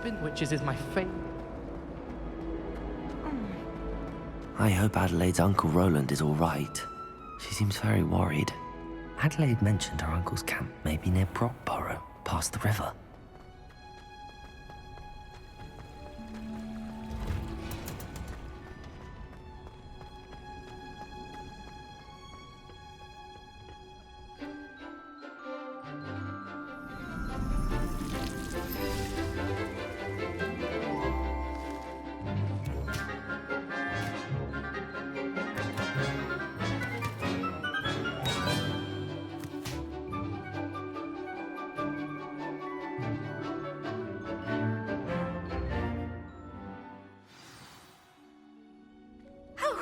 spin witches is my favorite. I hope Adelaide's Uncle Roland is all right. She seems very worried. Adelaide mentioned her uncle's camp may be near Brockborough, past the river.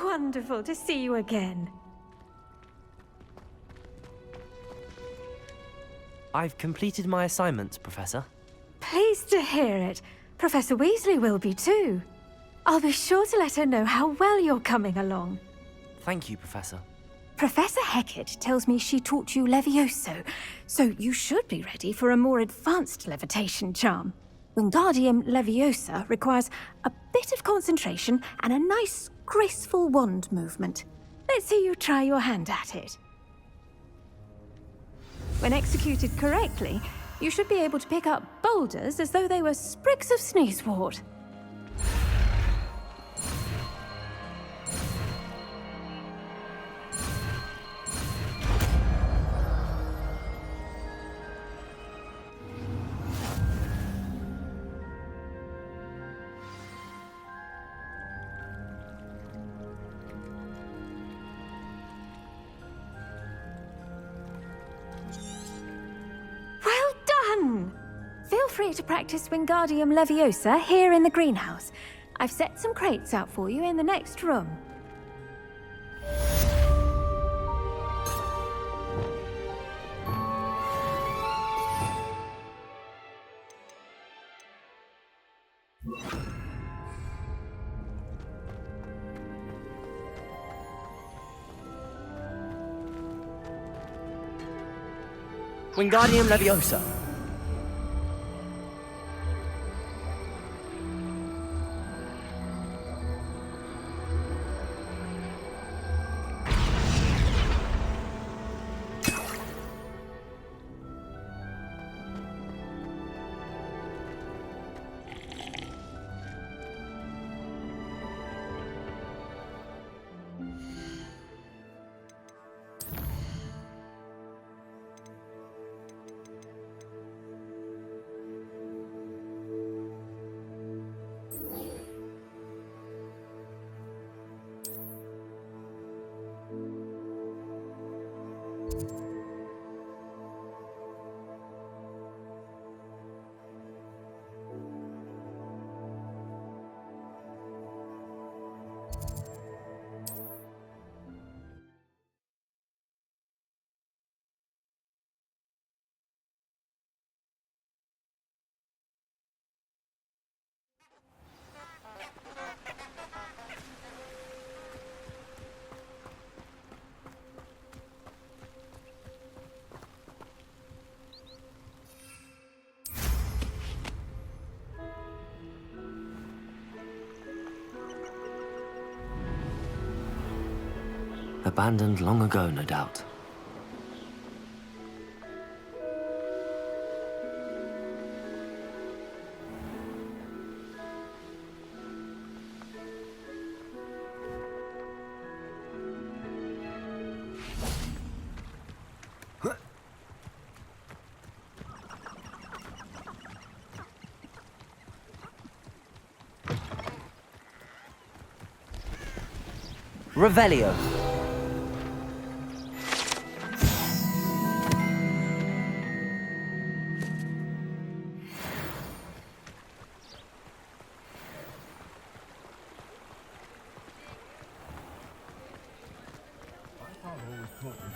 Wonderful to see you again. I've completed my assignments, Professor. Pleased to hear it. Professor Weasley will be too. I'll be sure to let her know how well you're coming along. Thank you, Professor. Professor Hecat tells me she taught you Levioso, so you should be ready for a more advanced levitation charm. Wingardium Leviosa requires a bit of concentration and a nice, graceful wand movement. Let's see you try your hand at it. When executed correctly, you should be able to pick up boulders as though they were sprigs of sneezewort. Feel free to practice Wingardium Leviosa here in the greenhouse. I've set some crates out for you in the next room. Wingardium Leviosa. Abandoned long ago, no doubt. Revelio.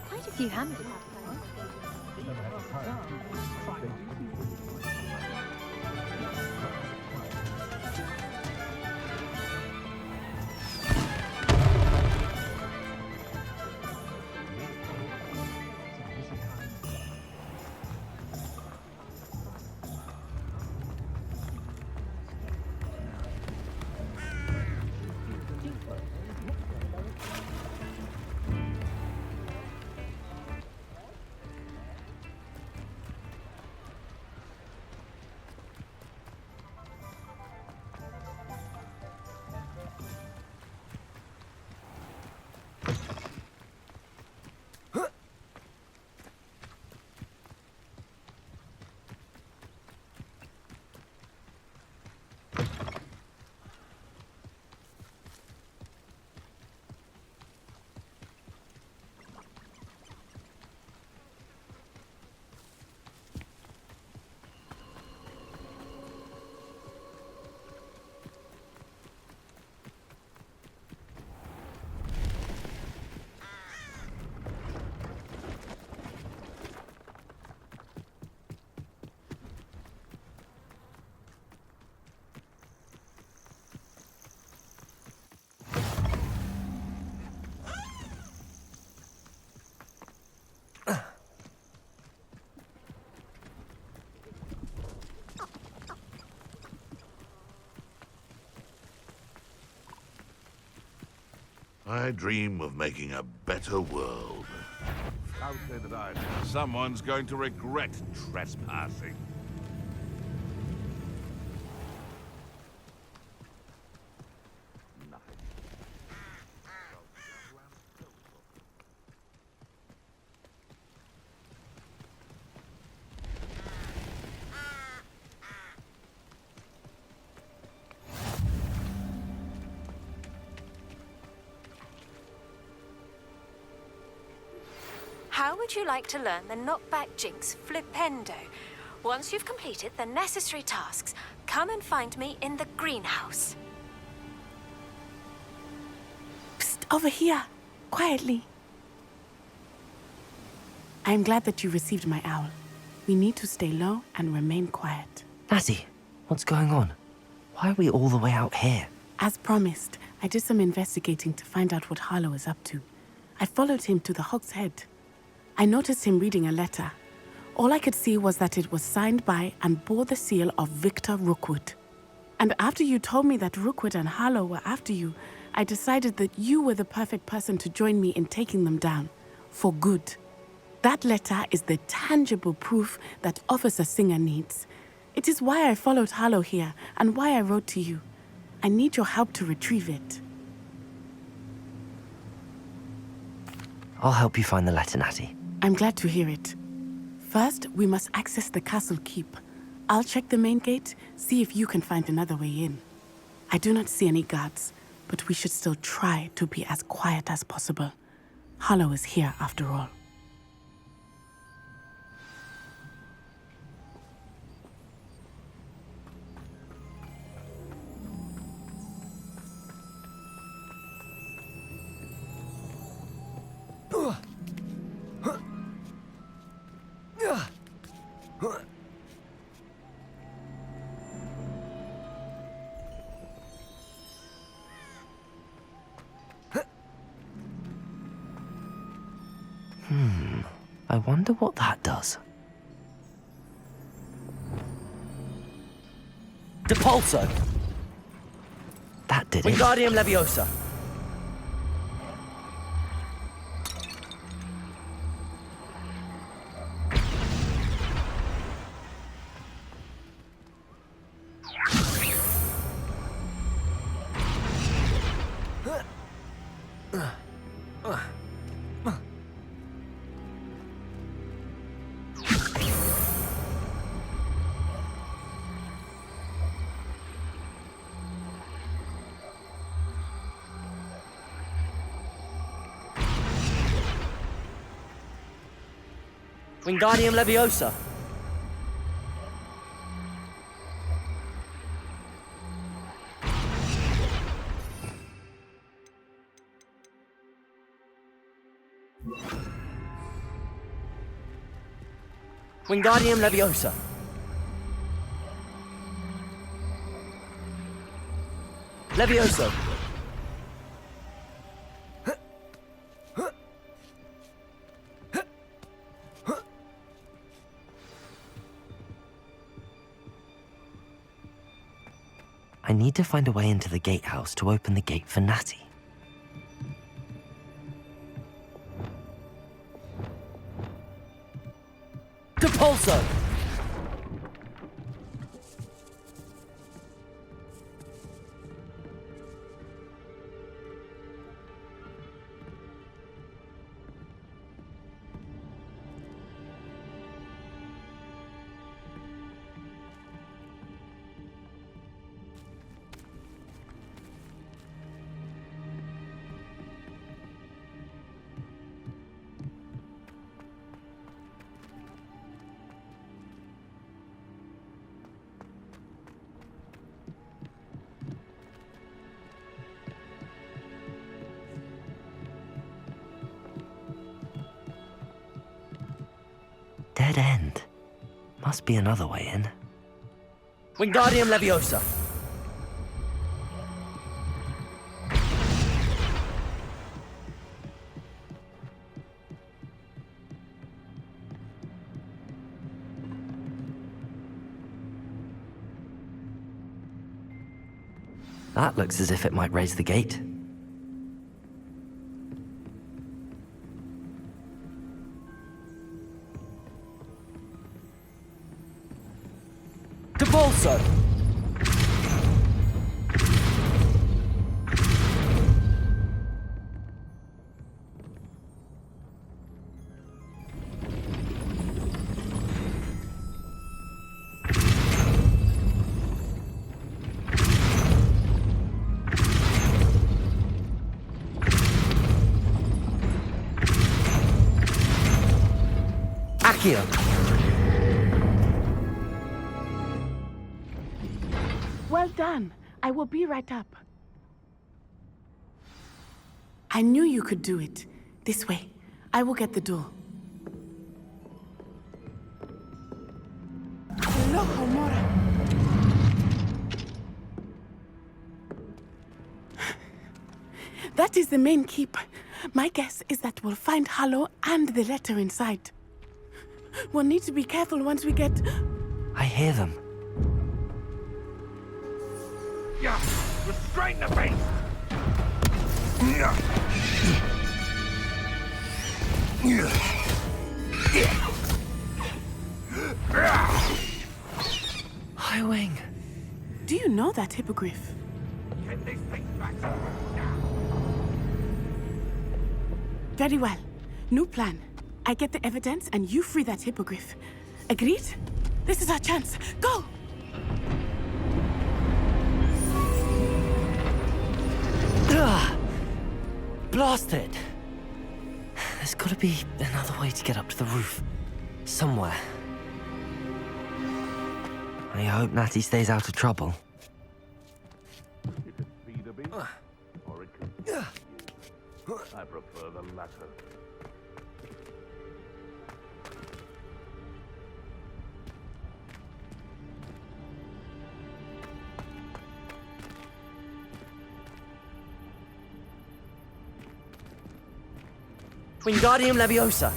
Quite a few handed. I dream of making a better world. I'll say that someone's going to regret trespassing. How would you like to learn the knockback jinx flipendo? Once you've completed the necessary tasks, come and find me in the greenhouse. Psst, over here. Quietly. I am glad that you received my owl. We need to stay low and remain quiet. Natty, what's going on? Why are we all the way out here? As promised, I did some investigating to find out what Harlow is up to. I followed him to the Hog's Head. I noticed him reading a letter. All I could see was that it was signed by and bore the seal of Victor Rookwood. And after you told me that Rookwood and Harlow were after you, I decided that you were the perfect person to join me in taking them down. For good. That letter is the tangible proof that Officer Singer needs. It is why I followed Harlow here and why I wrote to you. I need your help to retrieve it. I'll help you find the letter, Natty. I'm glad to hear it. First, we must access the castle keep. I'll check the main gate, see if you can find another way in. I do not see any guards, but we should still try to be as quiet as possible. Harlow is here after all. I wonder what that does. Depulso! That did it. Wingardium Leviosa! Wingardium Leviosa! Wingardium Leviosa! Levioso! I need to find a way into the gatehouse to open the gate for Natty. Depulso! Dead end. Must be another way in. Wingardium Leviosa! That looks as if it might raise the gate. Depulso! Accio! Well done. I will be right up. I knew you could do it. This way. I will get the door. Hello, Homura. That is the main keep. My guess is that we'll find Hallow and the letter inside. We'll need to be careful once we get... I hear them. Yeah, restrain the beast! High Wing. Do you know that hippogriff? Get these things back. Very well. New plan. I get the evidence and you free that hippogriff. Agreed? This is our chance. Go! Ugh. Blasted! There's gotta be another way to get up to the roof. Somewhere. I hope Natty stays out of trouble. You could feed a beast, or it could feed you. I prefer the latter. Wingardium Leviosa!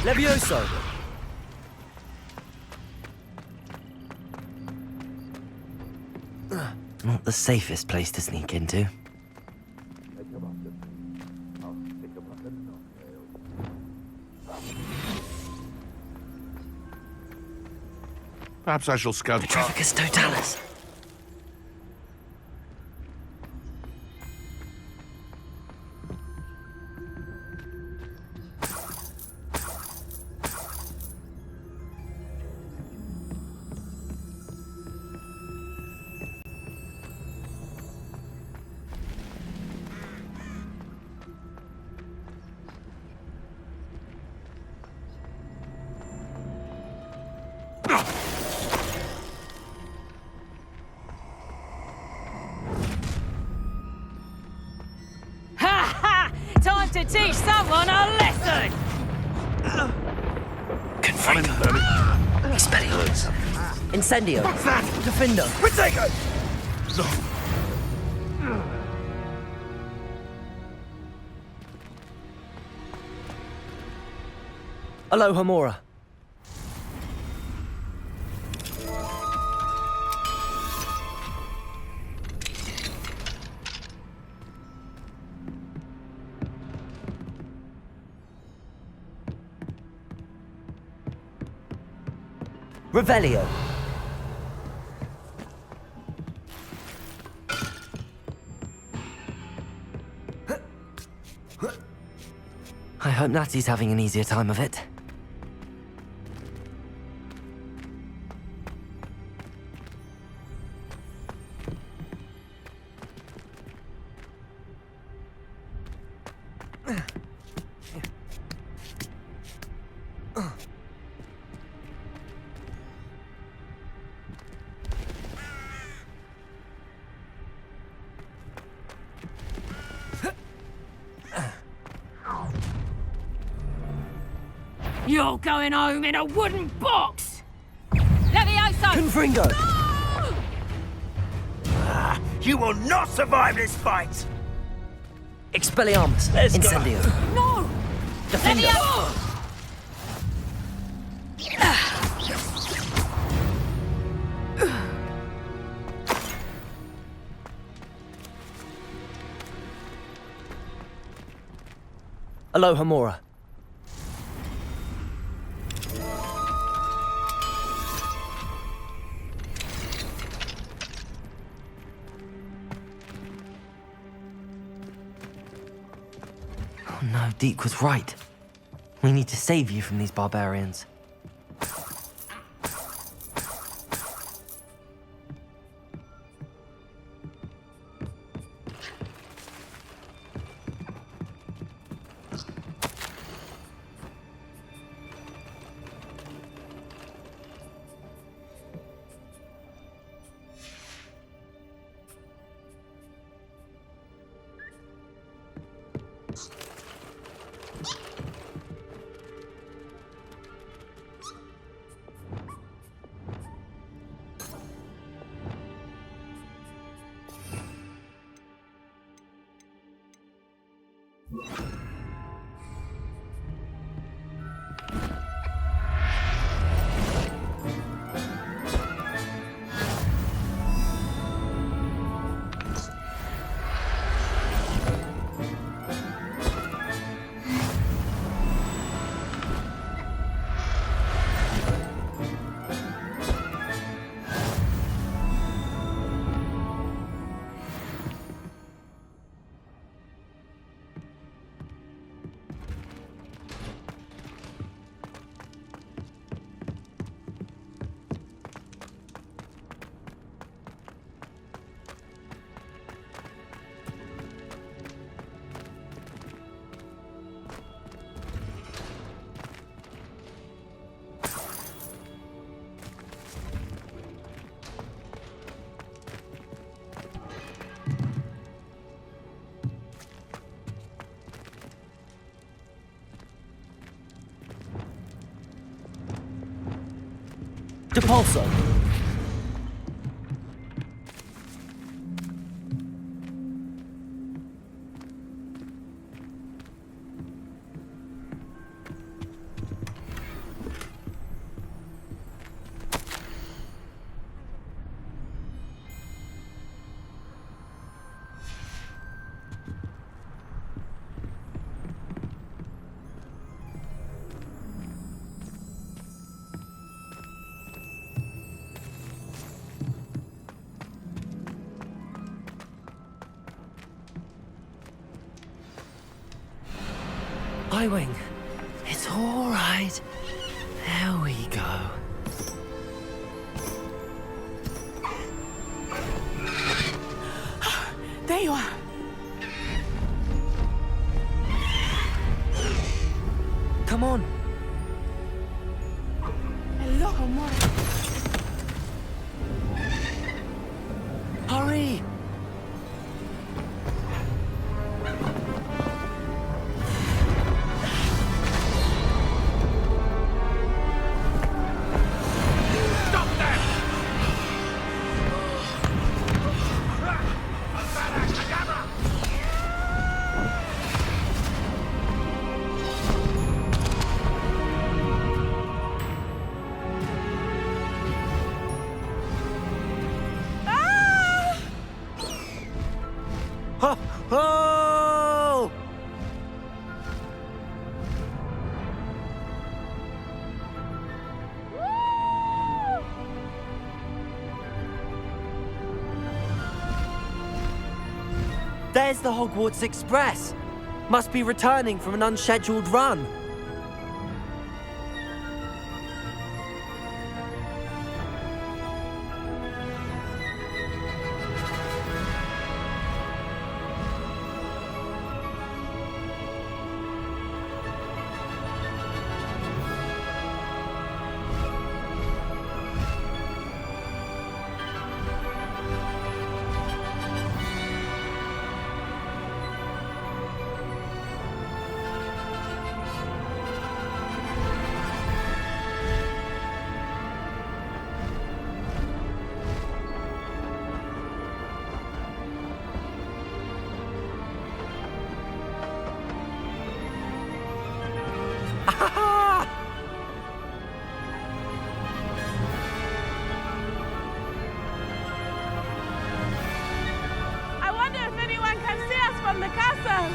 Levioso! Not the safest place to sneak into. Perhaps I shall scout. Petrificus totalis. Time to teach someone a lesson! Confringo. Expelliarmus. Incendio! What's that? Defindo! Protego! Hello, Homura. Revelio. I hope Natty's having an easier time of it. You're going home in a wooden box! Confringo! You will not survive this fight! Expelliarmus! Let's go. Incendio! No! Defendo! Aloha Mora. Oh no, Deke was right. We need to save you from these barbarians. Depulso! Highwing, it's all right. There we go. There you are. Come on. Aloha Mora. Hurry! Ho! Ho! There's the Hogwarts Express. Must be returning from an unscheduled run. from the castle!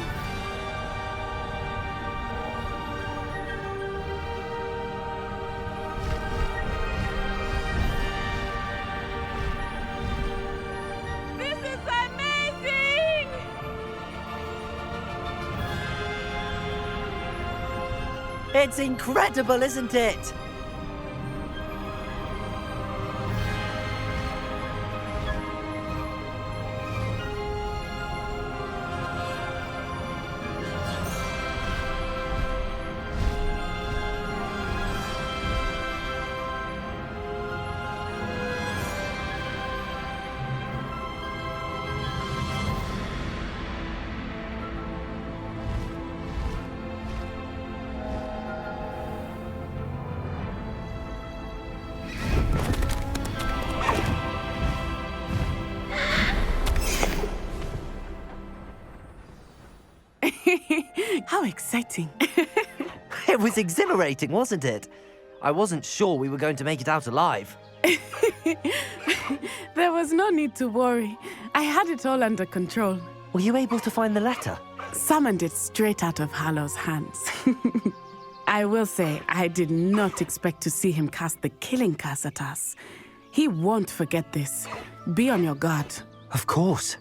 This is amazing! It's incredible, isn't it? How exciting. It was exhilarating, wasn't it? I wasn't sure we were going to make it out alive. There was no need to worry. I had it all under control. Were you able to find the letter? Summoned it straight out of Harlow's hands. I will say, I did not expect to see him cast the killing curse at us. He won't forget this. Be on your guard. Of course.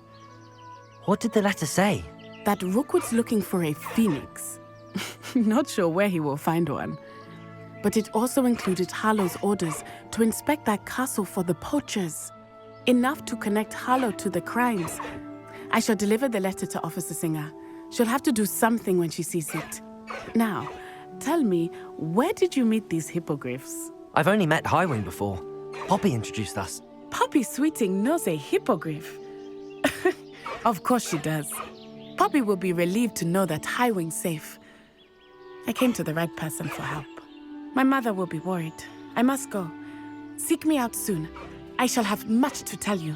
What did the letter say? That Rookwood's looking for a phoenix. Not sure where he will find one. But it also included Harlow's orders to inspect that castle for the poachers. Enough to connect Harlow to the crimes. I shall deliver the letter to Officer Singer. She'll have to do something when she sees it. Now, tell me, where did you meet these hippogriffs? I've only met Highwing before. Poppy introduced us. Poppy Sweeting knows a hippogriff. Of course she does. Poppy will be relieved to know that Highwing's safe. I came to the right person for help. My mother will be worried. I must go. Seek me out soon. I shall have much to tell you.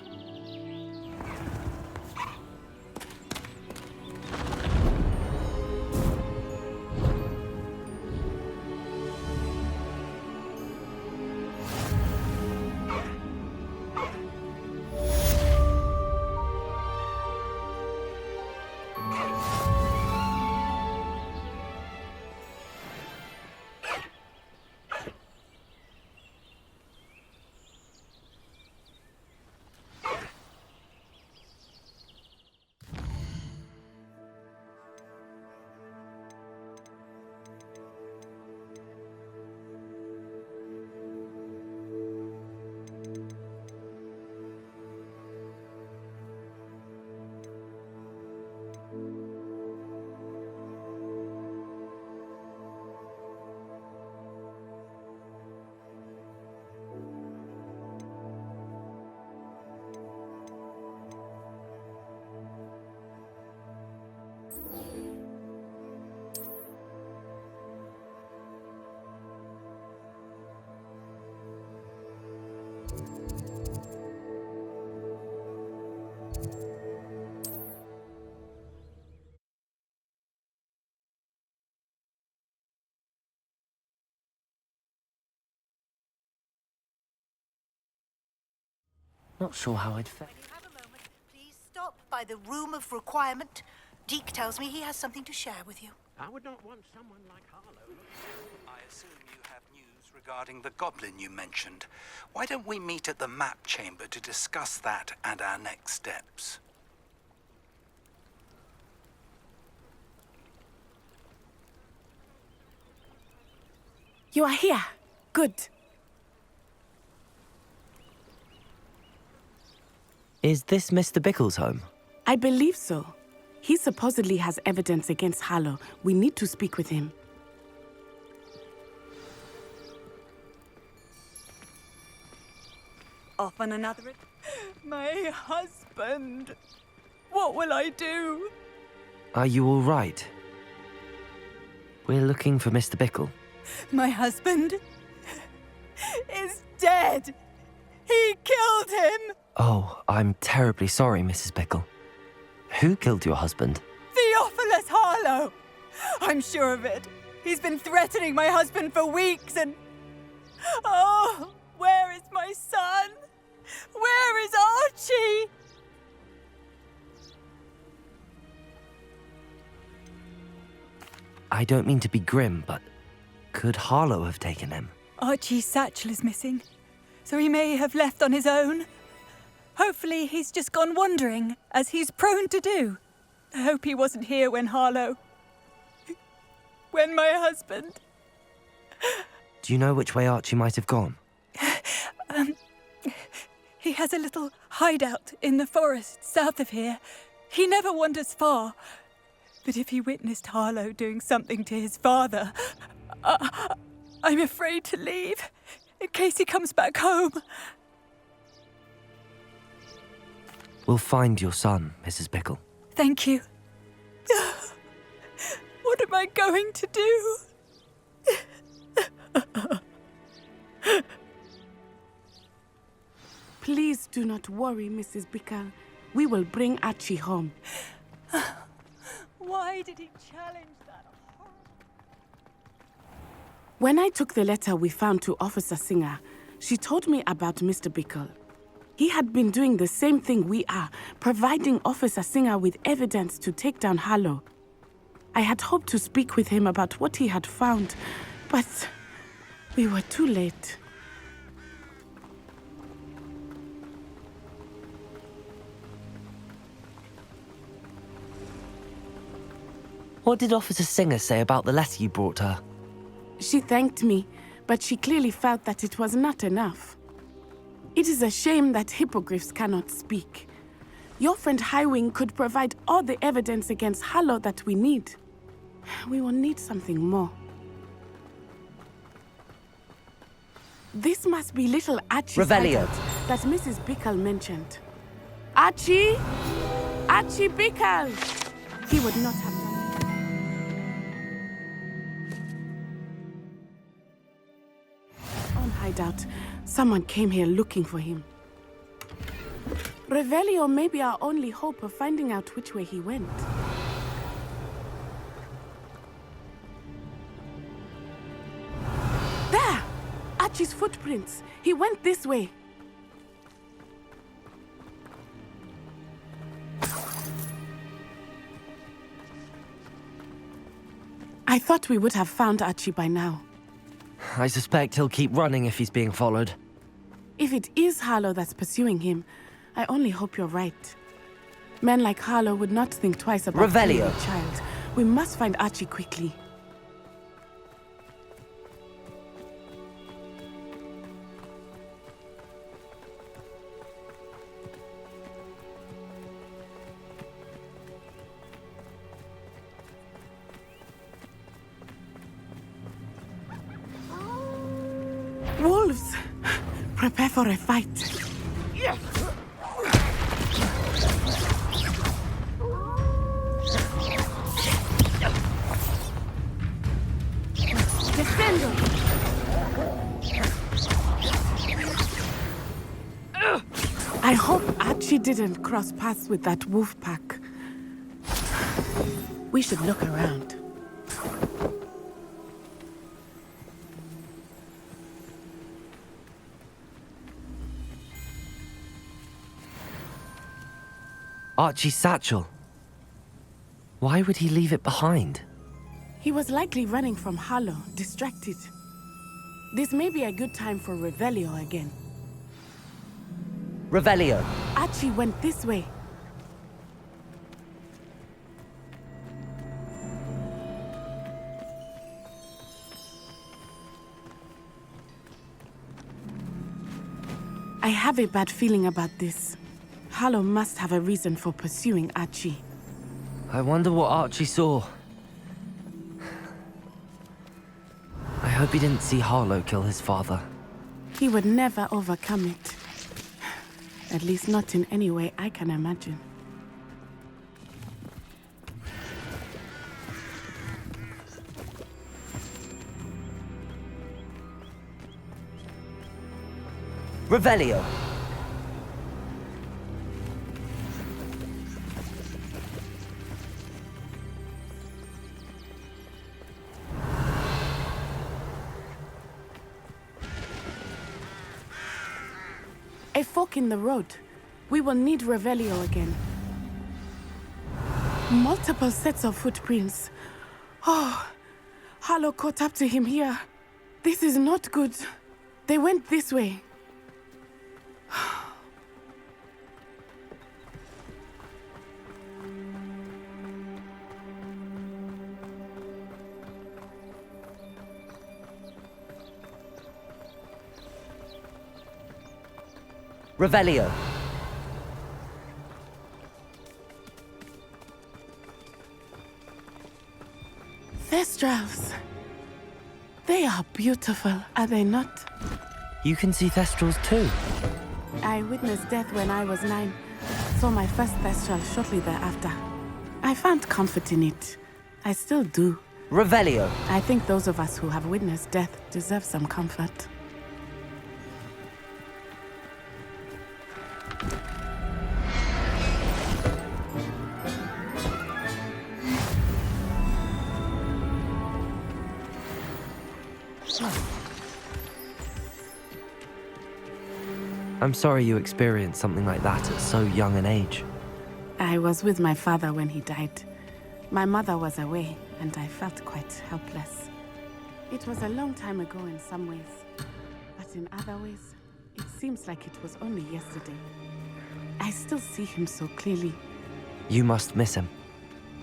Not sure how I'd fare. When you have a moment, please stop by the room of requirement. Deke tells me he has something to share with you. I would not want someone like Harlow. I assume you have news regarding the goblin you mentioned. Why don't we meet at the map chamber to discuss that and our next steps? You are here. Good. Is this Mr. Bickle's home? I believe so. He supposedly has evidence against Harlow. We need to speak with him. Off on another... My husband. What will I do? Are you all right? We're looking for Mr. Bickle. My husband is dead. He killed him. Oh, I'm terribly sorry, Mrs. Bickle. Who killed your husband? Theophilus Harlow. I'm sure of it. He's been threatening my husband for weeks and... Oh, where is my son? Where is Archie? I don't mean to be grim, but could Harlow have taken him? Archie's satchel is missing, so he may have left on his own. Hopefully he's just gone wandering, as he's prone to do. I hope he wasn't here when when my husband... Do you know which way Archie might have gone? He has a little hideout in the forest south of here. He never wanders far. But if he witnessed Harlow doing something to his father, I'm afraid to leave, in case he comes back home. We'll find your son, Mrs. Bickle. Thank you. What am I going to do? Please do not worry, Mrs. Bickle. We will bring Archie home. Why did he challenge that? When I took the letter we found to Officer Singer, she told me about Mr. Bickle. He had been doing the same thing we are, providing Officer Singer with evidence to take down Harlow. I had hoped to speak with him about what he had found, but we were too late. What did Officer Singer say about the letter you brought her? She thanked me, but she clearly felt that it was not enough. It is a shame that hippogriffs cannot speak. Your friend Highwing could provide all the evidence against Harlow that we need. We will need something more. This must be little Archie's Revelio. hideout that Mrs. Bickle mentioned. Archie? Archie Bickle! He would not have done it. On hideout, someone came here looking for him. Revelio may be our only hope of finding out which way he went. There! Archie's footprints. He went this way. I thought we would have found Archie by now. I suspect he'll keep running if he's being followed. If it is Harlow that's pursuing him, I only hope you're right. Men like Harlow would not think twice about killing Revelio. a child. We must find Archie quickly. Wolves! Prepare for a fight. Defendo! I hope Archie didn't cross paths with that wolf pack. We should look around. Archie's satchel. Why would he leave it behind? He was likely running from Harlow, distracted. This may be a good time for Revelio again. Revelio. Archie went this way. I have a bad feeling about this. Harlow must have a reason for pursuing Archie. I wonder what Archie saw. I hope he didn't see Harlow kill his father. He would never overcome it. At least not in any way I can imagine. Revelio. A fork in the road. We will need Revelio again. Multiple sets of footprints. Oh, Harlow caught up to him here. This is not good. They went this way. Revelio. Thestrals. They are beautiful, are they not? You can see Thestrals too. I witnessed death when I was 9. Saw my first Thestral shortly thereafter. I found comfort in it. I still do. Revelio. I think those of us who have witnessed death deserve some comfort. I'm sorry you experienced something like that at so young an age. I was with my father when he died. My mother was away, and I felt quite helpless. It was a long time ago in some ways, but in other ways, it seems like it was only yesterday. I still see him so clearly. You must miss him.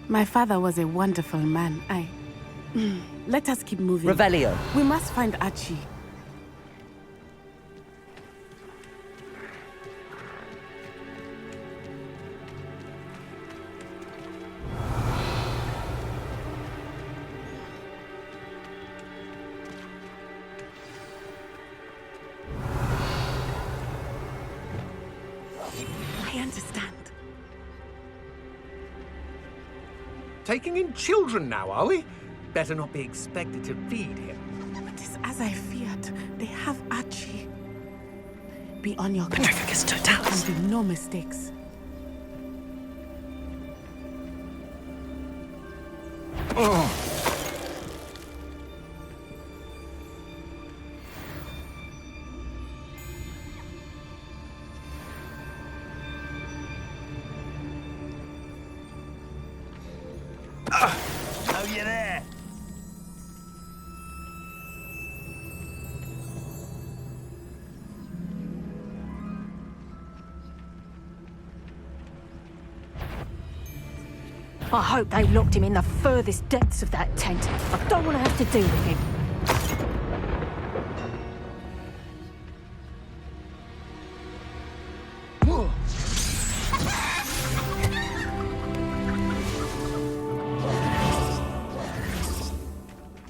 My father was a wonderful man. Let us keep moving. Revelio. We must find Archie. I understand. Taking in children now, are we? Better not be expected to feed him. It is as I feared. They have Archie. Be on your guard. Petrificus totalis. And do no mistakes. Oh, you're there. I hope they locked him in the furthest depths of that tent. I don't want to have to deal with him.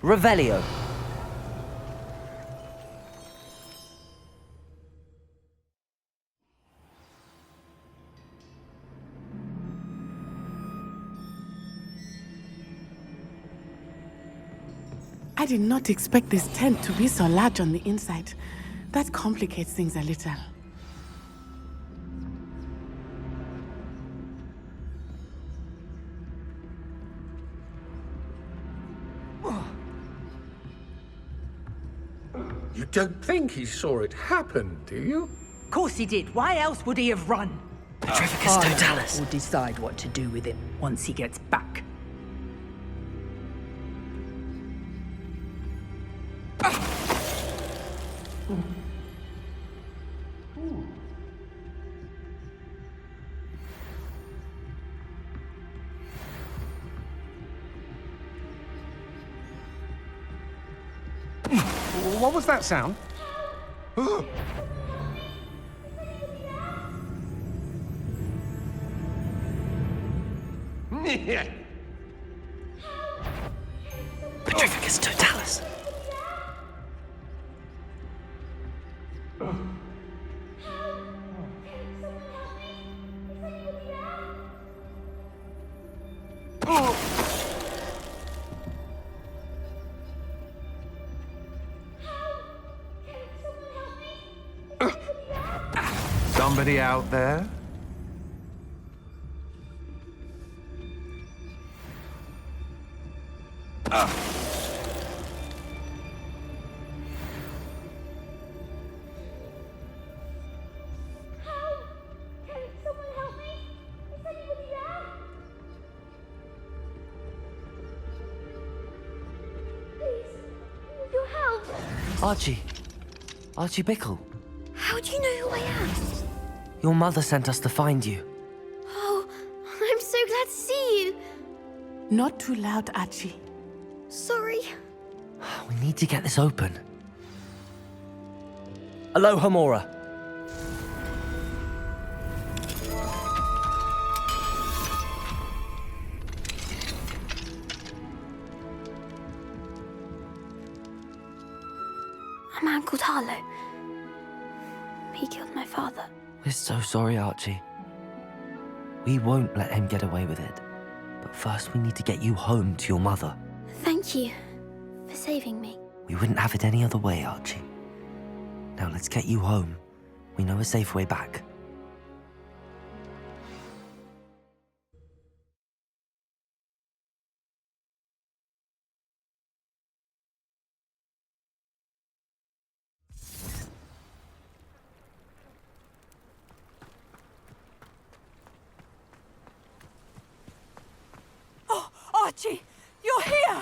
Revelio. I did not expect this tent to be so large on the inside. That complicates things a little. You don't think he saw it happen, do you? Of course he did. Why else would he have run? Petrificus totalis. Will decide what to do with him once he gets back. What was that sound? Petrificus totalis. Somebody out there? Archie. Archie Bickle. How do you know who I am? Your mother sent us to find you. Oh, I'm so glad to see you. Not too loud, Archie. Sorry. We need to get this open. Aloha, Mora. A man called Harlow. He killed my father. We're so sorry, Archie. We won't let him get away with it. But first we need to get you home to your mother. Thank you for saving me. We wouldn't have it any other way, Archie. Now let's get you home. We know a safe way back. Oh, Archie, you're here!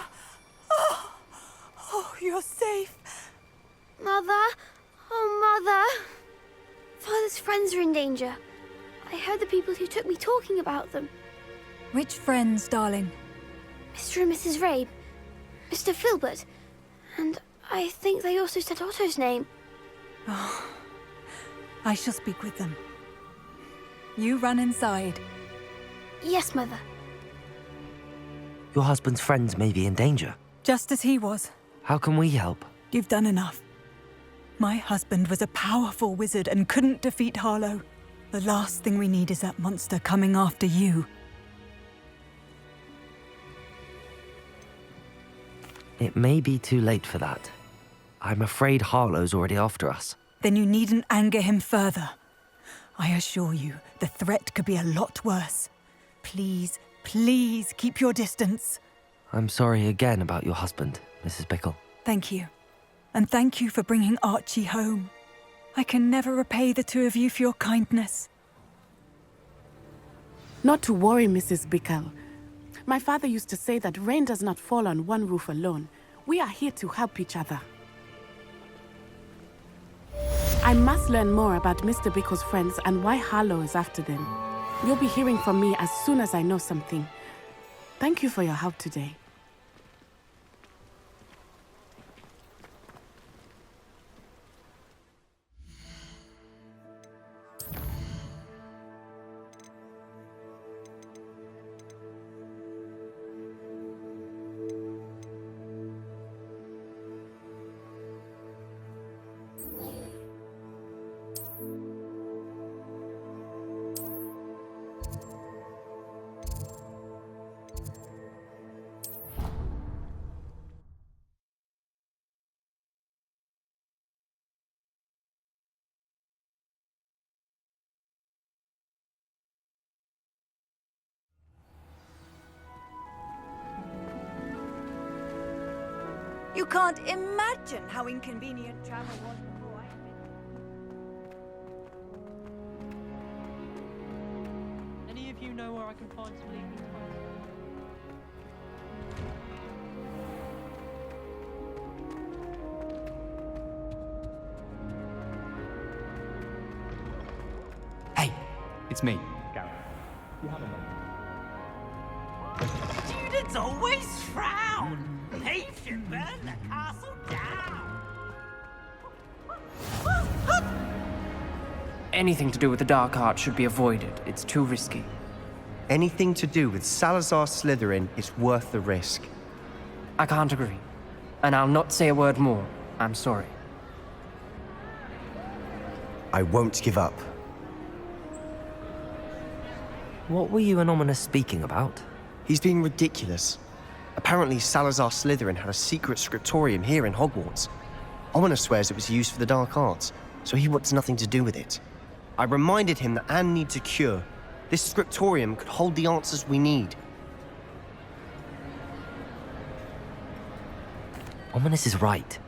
Oh, you're safe. Mother? Oh, Mother! Father's friends are in danger. I heard the people who took me talking about them. Which friends, darling? Mr. and Mrs. Rabe, Mr. Filbert, and I think they also said Otto's name. Oh, I shall speak with them. You run inside. Yes, Mother. Your husband's friends may be in danger. Just as he was. How can we help? You've done enough. My husband was a powerful wizard and couldn't defeat Harlow. The last thing we need is that monster coming after you. It may be too late for that. I'm afraid Harlow's already after us. Then you needn't anger him further. I assure you, the threat could be a lot worse. Please, please keep your distance. I'm sorry again about your husband, Mrs. Bickle. Thank you. And thank you for bringing Archie home. I can never repay the two of you for your kindness. Not to worry, Mrs. Bickle. My father used to say that rain does not fall on one roof alone. We are here to help each other. I must learn more about Mr. Bickle's friends and why Harlow is after them. You'll be hearing from me as soon as I know something. Thank you for your help today. You can't imagine how inconvenient travel was before I... Any of you know where I can find some leaving Hey, it's me, Gary. You have a moment. Students always frown. Patient burn the castle down. Anything to do with the dark art should be avoided. It's too risky. Anything to do with Salazar Slytherin is worth the risk. I can't agree. And I'll not say a word more. I'm sorry. I won't give up. What were you and Ominous speaking about? He's being ridiculous. Apparently, Salazar Slytherin had a secret scriptorium here in Hogwarts. Ominous swears it was used for the dark arts, so he wants nothing to do with it. I reminded him that Anne needs a cure. This scriptorium could hold the answers we need. Ominous is right.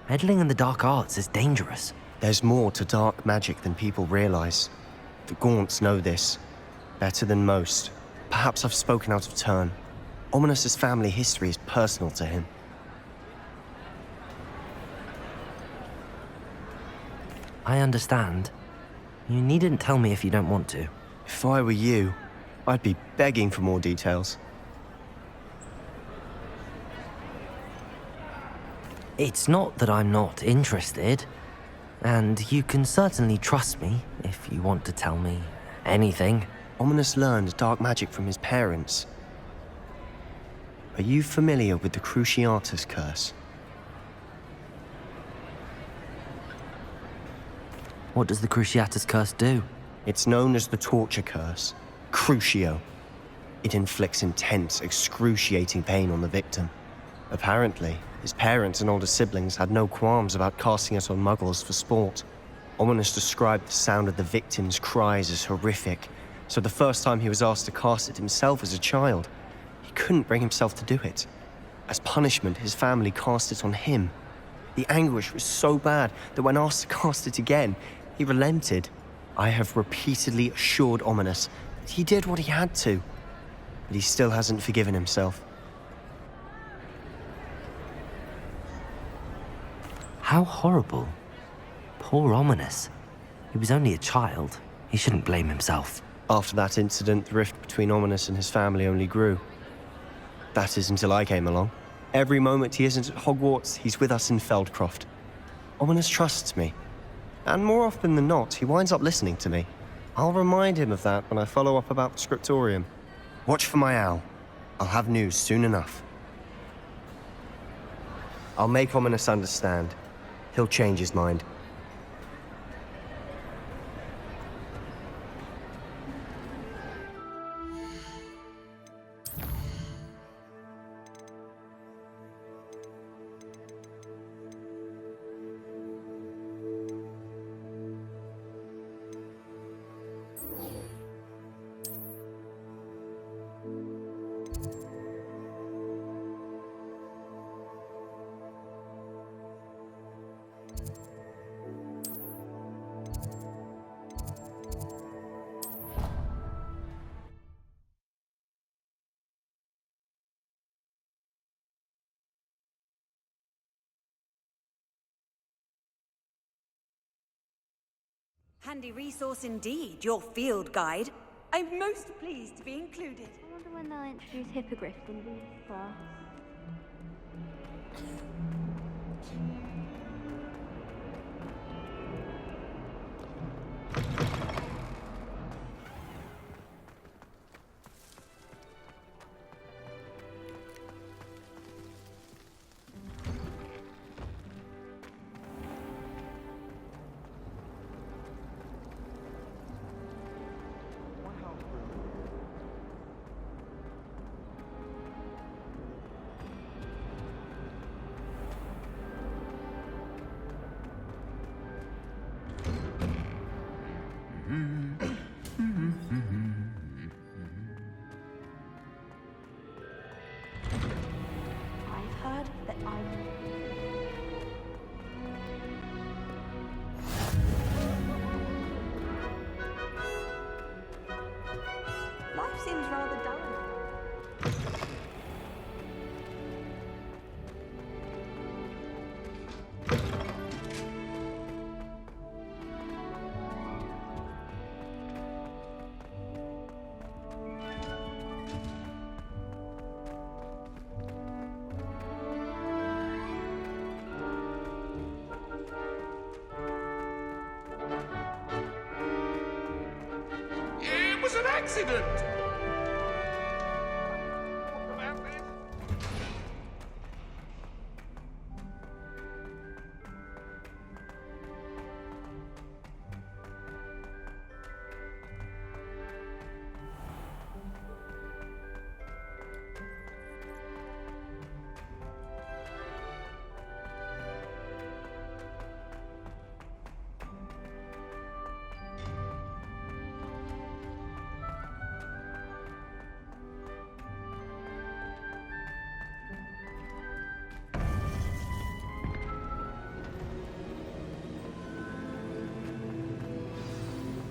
Meddling in the dark arts is dangerous. There's more to dark magic than people realize. The Gaunts know this. Better than most. Perhaps I've spoken out of turn. Ominous's family history is personal to him. I understand. You needn't tell me if you don't want to. If I were you, I'd be begging for more details. It's not that I'm not interested. And you can certainly trust me if you want to tell me anything. Ominous learned dark magic from his parents. Are you familiar with the Cruciatus curse? What does the Cruciatus curse do? It's known as the torture curse, Crucio. It inflicts intense, excruciating pain on the victim. Apparently, his parents and older siblings had no qualms about casting it on muggles for sport. Ominous described the sound of the victim's cries as horrific, so the first time he was asked to cast it himself as a child, he couldn't bring himself to do it. As punishment, his family cast it on him. The anguish was so bad that when asked to cast it again, he relented. I have repeatedly assured Ominous that he did what he had to, but he still hasn't forgiven himself. How horrible. Poor Ominous. He was only a child. He shouldn't blame himself. After that incident, the rift between Ominous and his family only grew. That is until I came along. Every moment he isn't at Hogwarts, he's with us in Feldcroft. Ominous trusts me. And more often than not, he winds up listening to me. I'll remind him of that when I follow up about the scriptorium. Watch for my owl. I'll have news soon enough. I'll make Ominous understand. He'll change his mind. Handy resource indeed, your field guide. I'm most pleased to be included. I wonder when they'll introduce hippogriffs in these class. Life seems rather dull. It was an accident!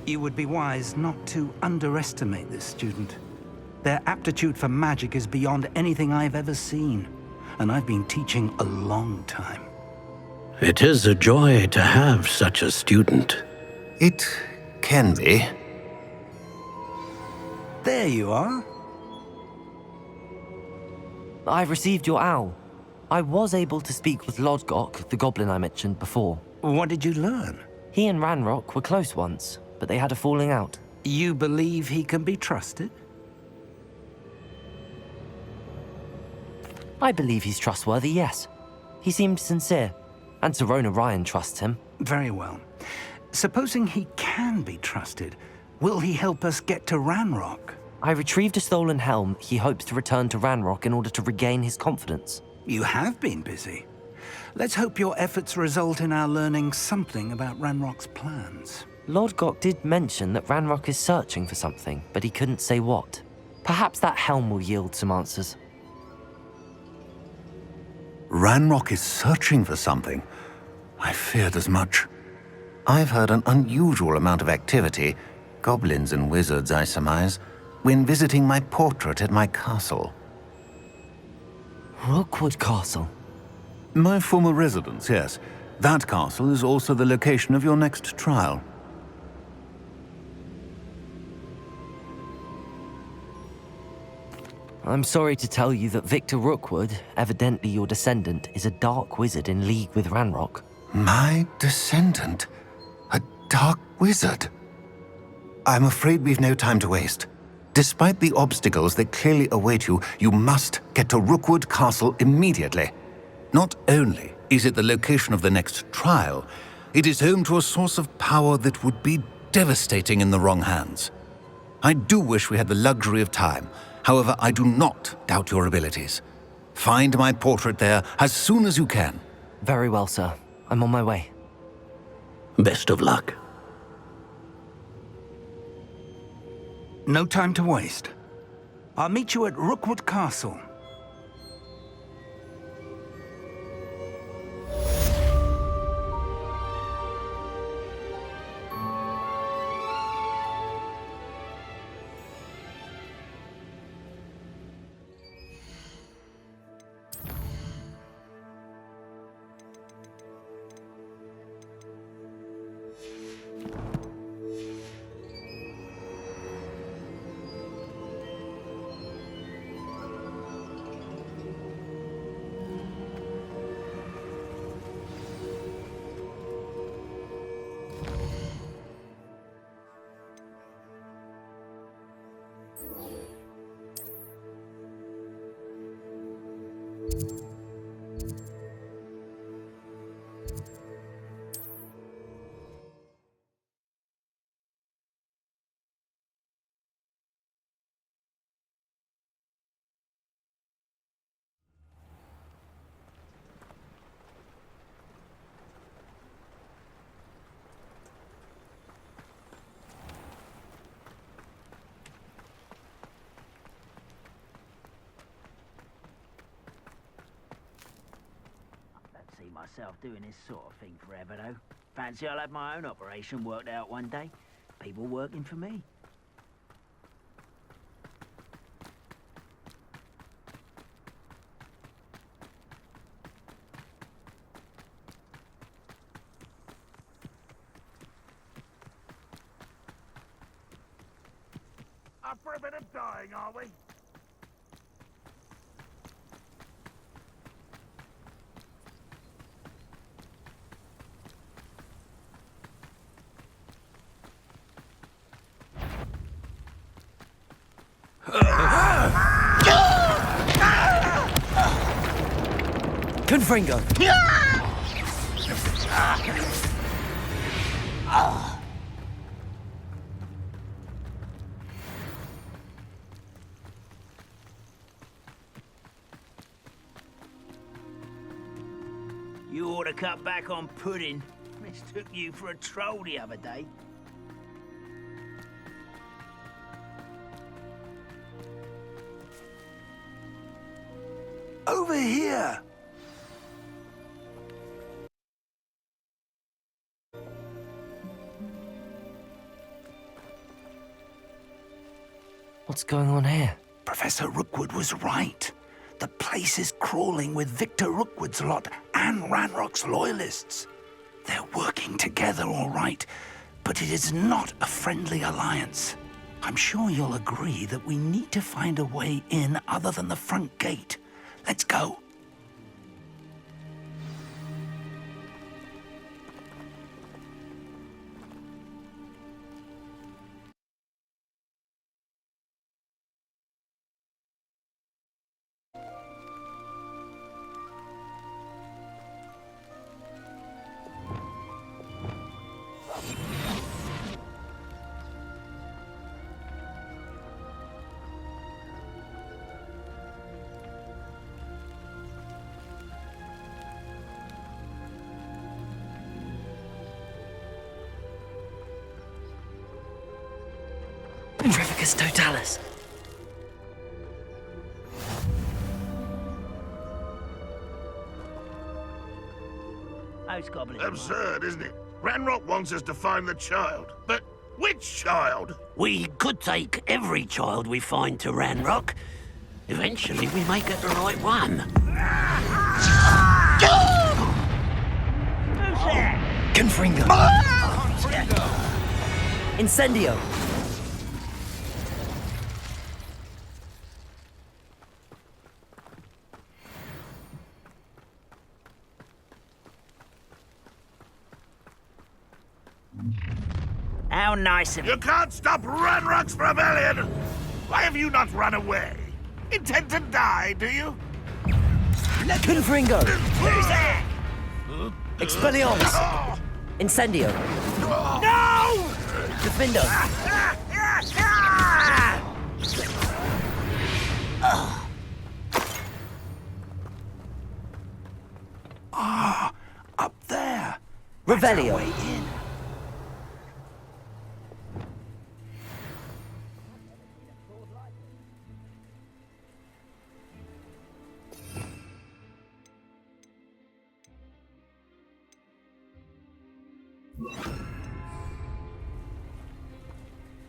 You would be wise not to underestimate this student. Their aptitude for magic is beyond anything I've ever seen, and I've been teaching a long time. It is a joy to have such a student. It can be. There you are. I've received your owl. I was able to speak with Lodgok, the goblin I mentioned before. What did you learn? He and Ranrock were close once, but they had a falling out. You believe he can be trusted? I believe he's trustworthy, yes. He seemed sincere, and Serona Ryan trusts him. Very well. Supposing he can be trusted, will he help us get to Ranrock? I retrieved a stolen helm he hopes to return to Ranrock in order to regain his confidence. You have been busy. Let's hope your efforts result in our learning something about Ranrock's plans. Lodgok did mention that Ranrock is searching for something, but he couldn't say what. Perhaps that helm will yield some answers. Ranrock is searching for something. I feared as much. I've heard an unusual amount of activity, goblins and wizards, I surmise, when visiting my portrait at my castle. Rookwood Castle? My former residence, yes. That castle is also the location of your next trial. I'm sorry to tell you that Victor Rookwood, evidently your descendant, is a dark wizard in league with Ranrock. My descendant? A dark wizard? I'm afraid we've no time to waste. Despite the obstacles that clearly await you, you must get to Rookwood Castle immediately. Not only is it the location of the next trial, it is home to a source of power that would be devastating in the wrong hands. I do wish we had the luxury of time. However, I do not doubt your abilities. Find my portrait there as soon as you can. Very well, sir. I'm on my way. Best of luck. No time to waste. I'll meet you at Rookwood Castle. Myself doing this sort of thing forever, though. Fancy I'll have my own operation worked out one day. People working for me. Up for a bit of dying, are we? Confringo! You ought to cut back on pudding. Mistook you for a troll the other day. Over here! What's going on here? Professor Rookwood was right. The place is crawling with Victor Rookwood's lot and Ranrock's loyalists. They're working together, all right, but it is not a friendly alliance. I'm sure you'll agree that we need to find a way in other than the front gate. Let's go. Petrificus totalis. Those goblins. Absurd, isn't it? Ranrock wants us to find the child. But which child? We could take every child we find to Ranrock. Eventually, we may get the right one. Who's there? Confringo. Incendio. How nice of you. You can't stop Ranrock's rebellion! Why have you not run away? Intend to die, do you? Confringo. Who's there? Expelliarmus. Incendio. No! Defindo. Ah, up there. Revelio. Way in.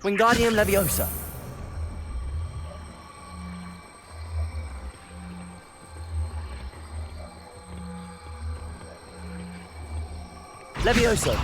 Wingardium Leviosa. Levioso.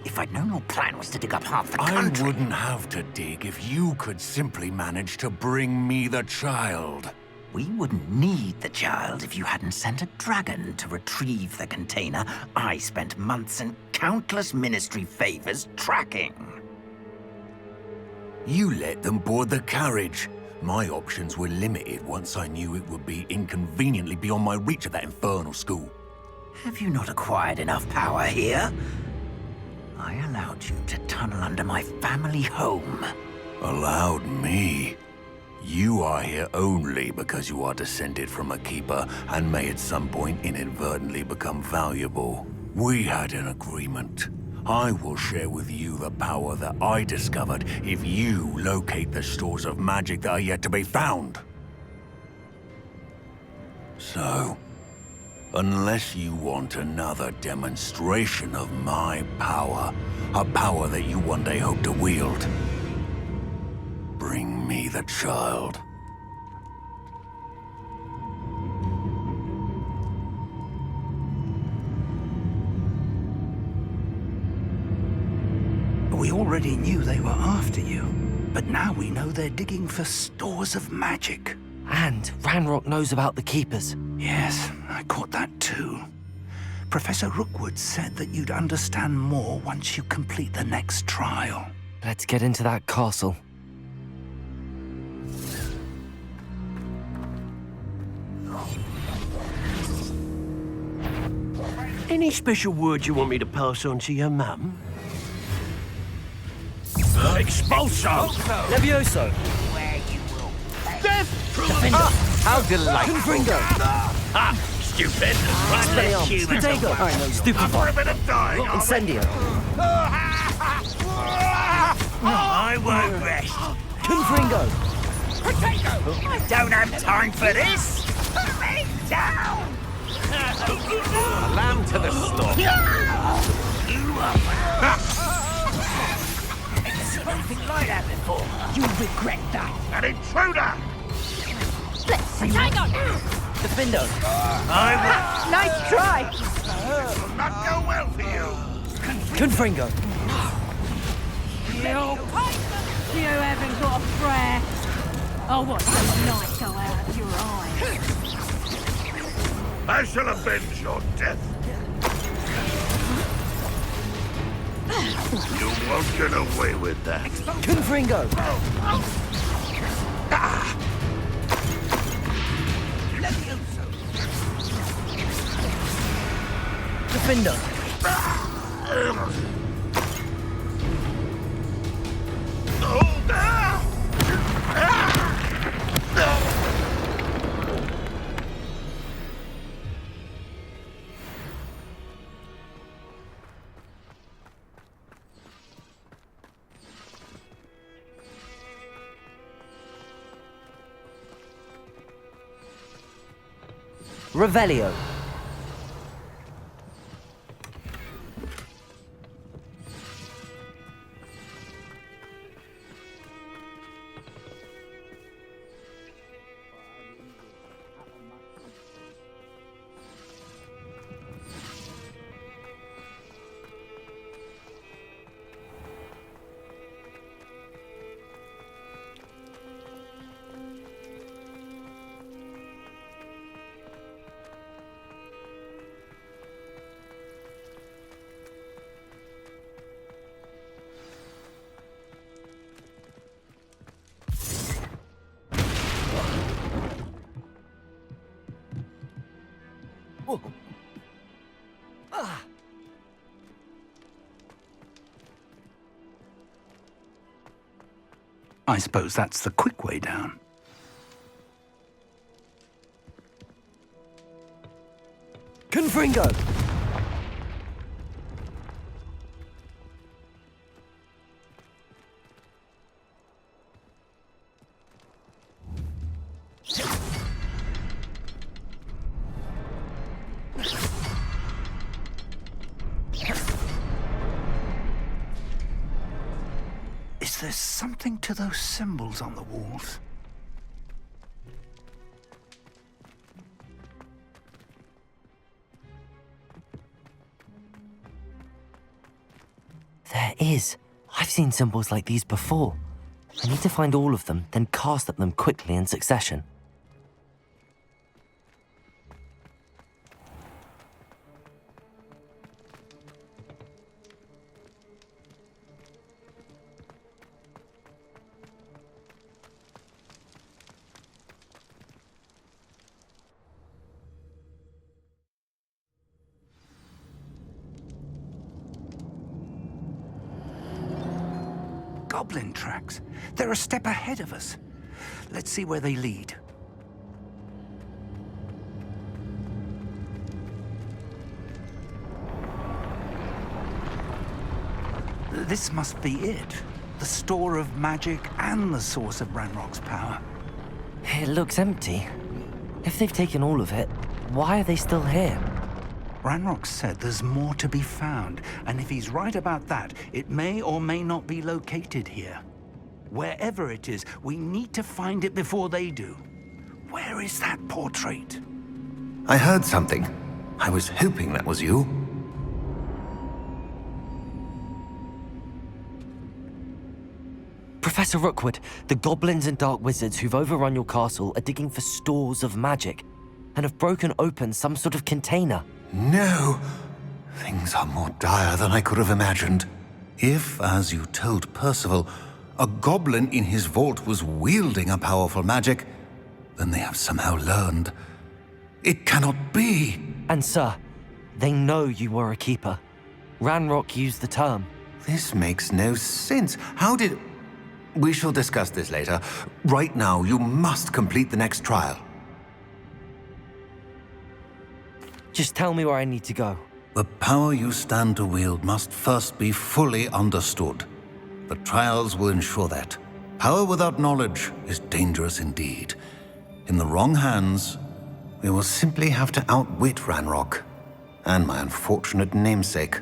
If I'd known your plan was to dig up half the country... I wouldn't have to dig if you could simply manage to bring me the child. We wouldn't need the child if you hadn't sent a dragon to retrieve the container I spent months and countless ministry favors tracking. You let them board the carriage. My options were limited once I knew it would be inconveniently beyond my reach at that infernal school. Have you not acquired enough power here? I allowed you to tunnel under my family home. Allowed me? You are here only because you are descended from a keeper and may at some point inadvertently become valuable. We had an agreement. I will share with you the power that I discovered if you locate the stores of magic that are yet to be found. So, unless you want another demonstration of my power, a power that you one day hope to wield, bring me the child. We already knew they were after you, but now we know they're digging for stores of magic. And Ranrock knows about the Keepers. Yes, I caught that too. Professor Rookwood said that you'd understand more once you complete the next trial. Let's get into that castle. Any special words you want me to pass on to your mum? Expulso! Levioso! Where you will. Death! Defender! How delightful! Confringo! Ah, stupid! Expelliarmus! Protego! Stupefy! A bit of dying, are we? Incendio! I won't rest. Confringo! Potato! I don't have time for this! Put me down! A lamb to the slaughter. Ain't seen anything like that before. You'll regret that. An intruder! Hang on! Defendo! Nice try! Will not go well for you. Confringo! You haven't got a prayer. Oh, what some light go out of your eyes. I shall avenge your death. You won't get away with that. Confringo! Defendo! Revelio. I suppose that's the quick way down. Confringo! Is there something to those symbols on the walls? There is. I've seen symbols like these before. I need to find all of them, then cast at them quickly in succession. Goblin tracks. They're a step ahead of us. Let's see where they lead. This must be it. The store of magic and the source of Ranrock's power. It looks empty. If they've taken all of it, why are they still here? Ranrock said there's more to be found, and if he's right about that, it may or may not be located here. Wherever it is, we need to find it before they do. Where is that portrait? I heard something. I was hoping that was you. Professor Rookwood, the goblins and dark wizards who've overrun your castle are digging for stores of magic and have broken open some sort of container. No! Things are more dire than I could have imagined. If, as you told Percival, a goblin in his vault was wielding a powerful magic, then they have somehow learned. It cannot be! And sir, they know you were a keeper. Ranrock used the term. This makes no sense. How did... We shall discuss this later. Right now, you must complete the next trial. Just tell me where I need to go. The power you stand to wield must first be fully understood. The trials will ensure that. Power without knowledge is dangerous indeed. In the wrong hands, we will simply have to outwit Ranrock and my unfortunate namesake.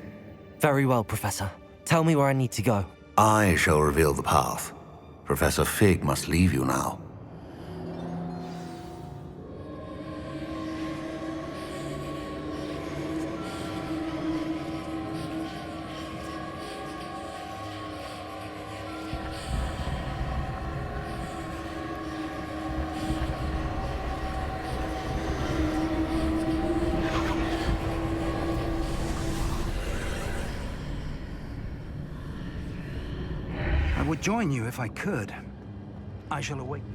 Very well, Professor. Tell me where I need to go. I shall reveal the path. Professor Fig must leave you now. I would join you if I could. I shall await you.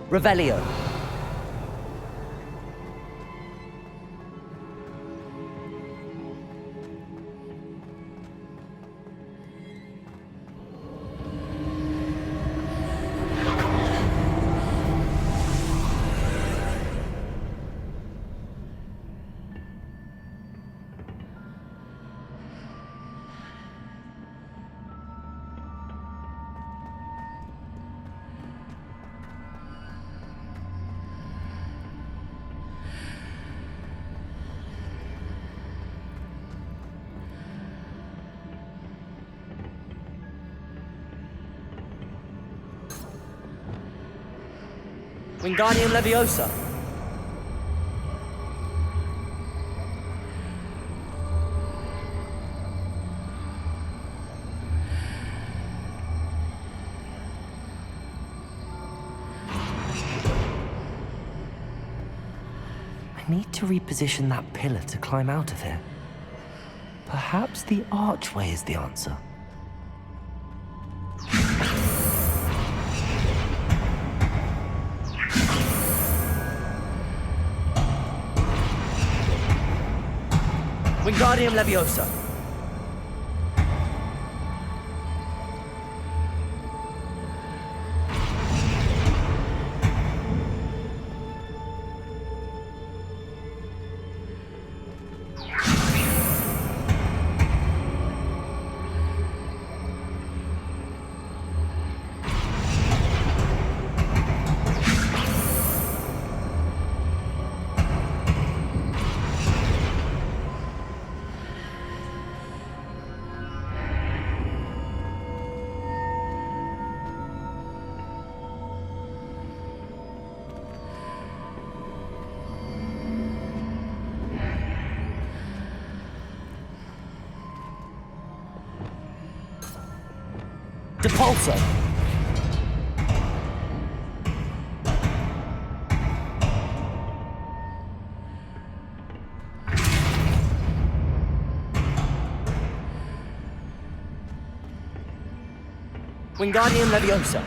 Revelio. Wingardium Leviosa. I need to reposition that pillar to climb out of here. Perhaps the archway is the answer. Wingardium Leviosa. Depulso. Wingardium Leviosa.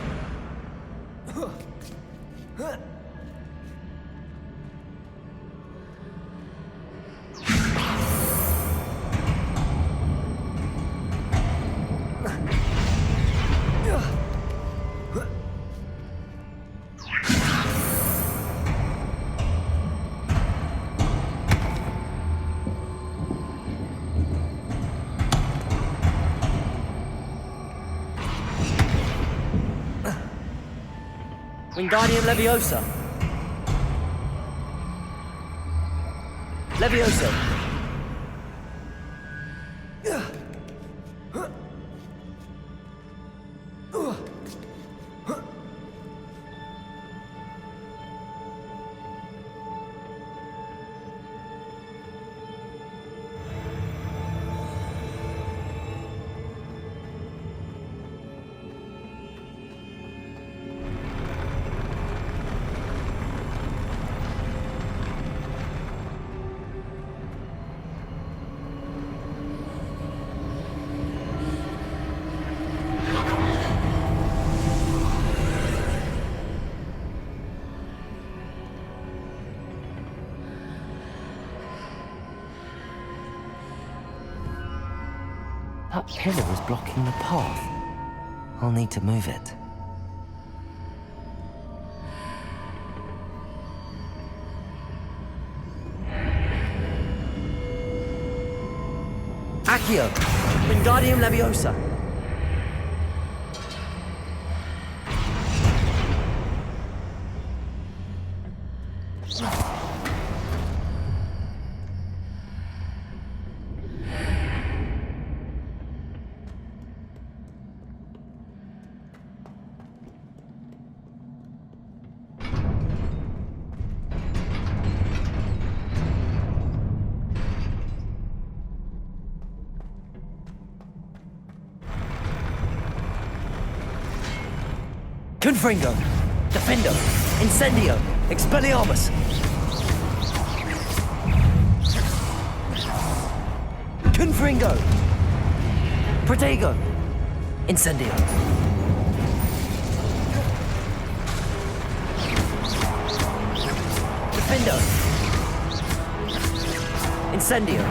Wingardium Leviosa. Leviosa. That pillar is blocking the path. I'll need to move it. Accio! Wingardium Leviosa! Confringo! Defendo! Incendio! Expelliarmus! Confringo! Protego! Incendio! Defendo! Incendio!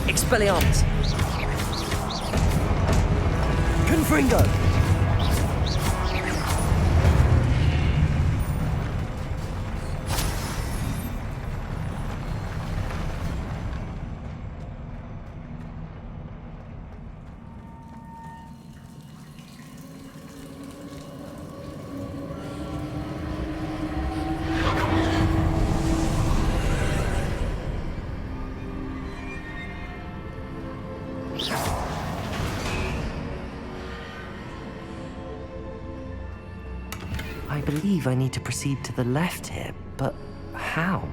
Expelliarmus! Confringo! I believe I need to proceed to the left here, but how?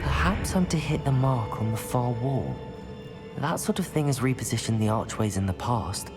Perhaps I'm to hit the mark on the far wall. That sort of thing has repositioned the archways in the past.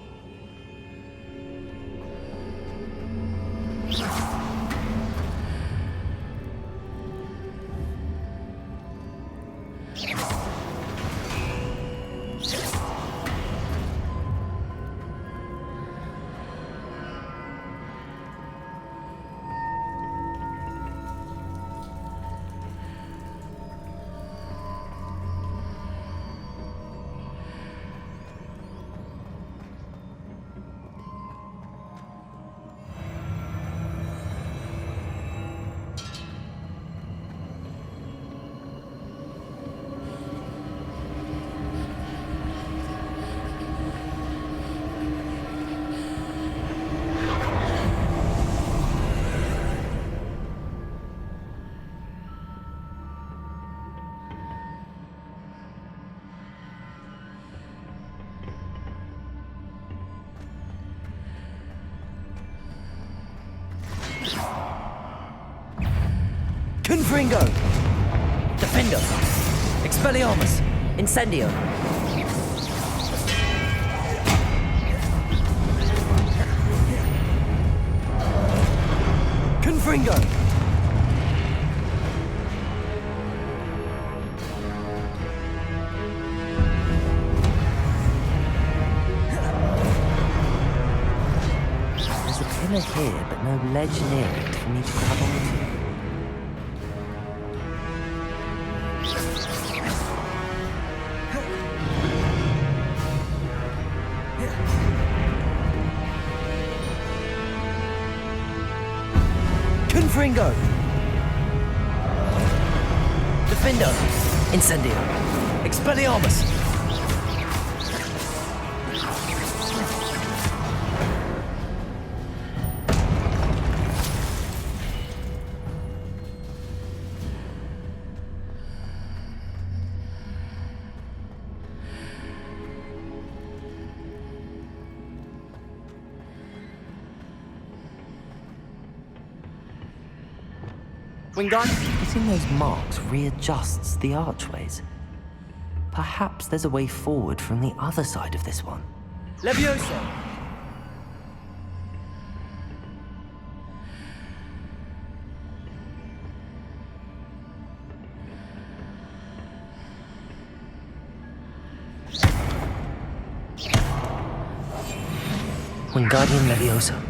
Confringo! Defendo! Expelliarmus! Incendio! Confringo! There's a pillar banner here, but no ledge near it for me to grab onto. Confringo! Defender! Incendio! Expelliarmus! Hitting those marks readjusts the archways. Perhaps there's a way forward from the other side of this one. Leviosa! Wingardium Leviosa.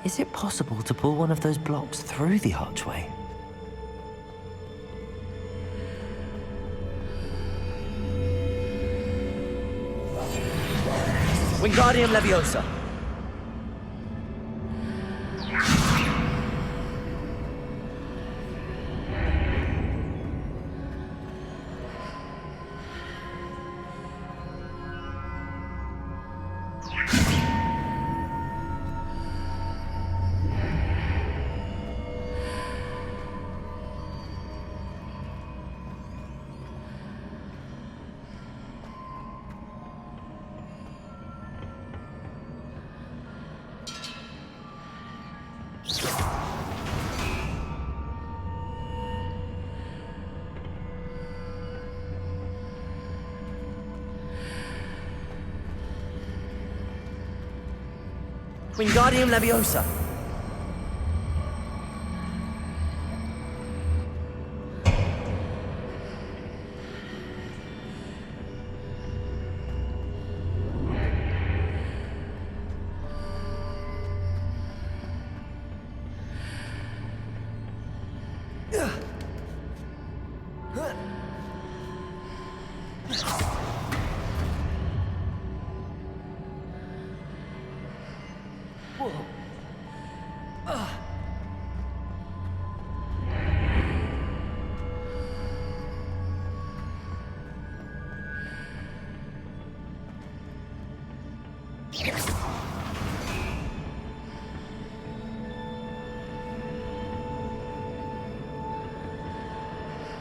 Is it possible to pull one of those blocks through the archway? Wingardium Leviosa! Wingardium Leviosa!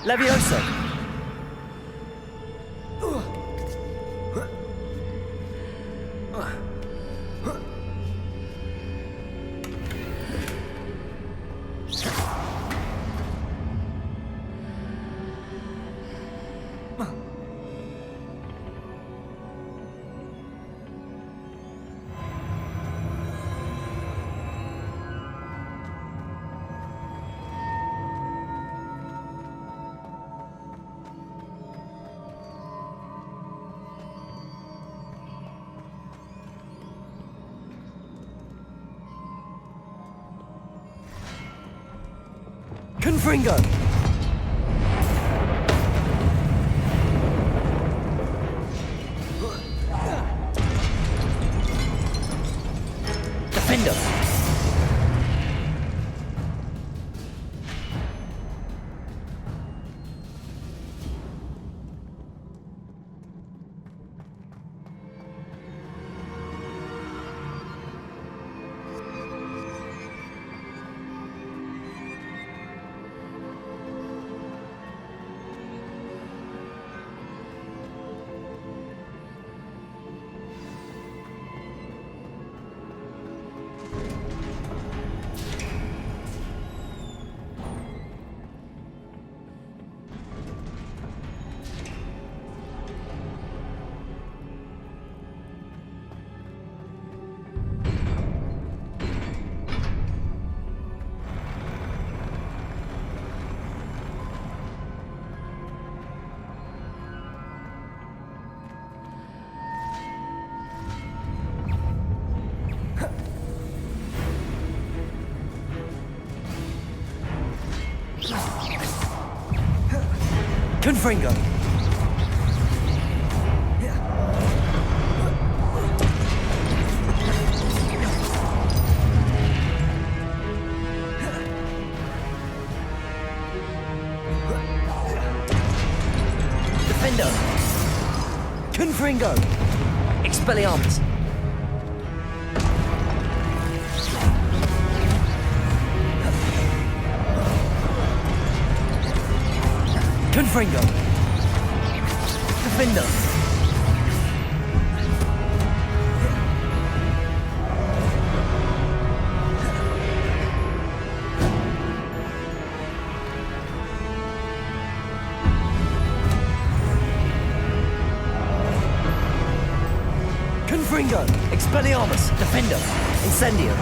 Leviosa! Confringo! Defender! Confringo! Defendo! Confringo! Expelliarmus! Confringo! Defendo! Confringo! Expelliarmus! Defendo! Incendio!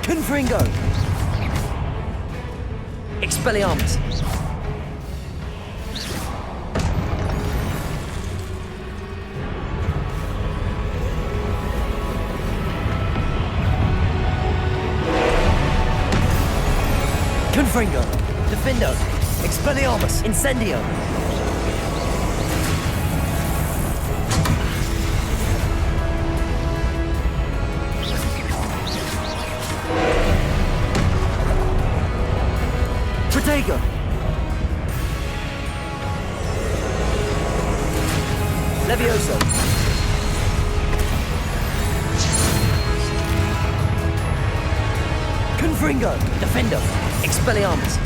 Confringo! Expelliarmus! Confringo! Defendo! Expelliarmus! Incendio! Protego! Levioso! Confringo! Defendo! Expelliarmus!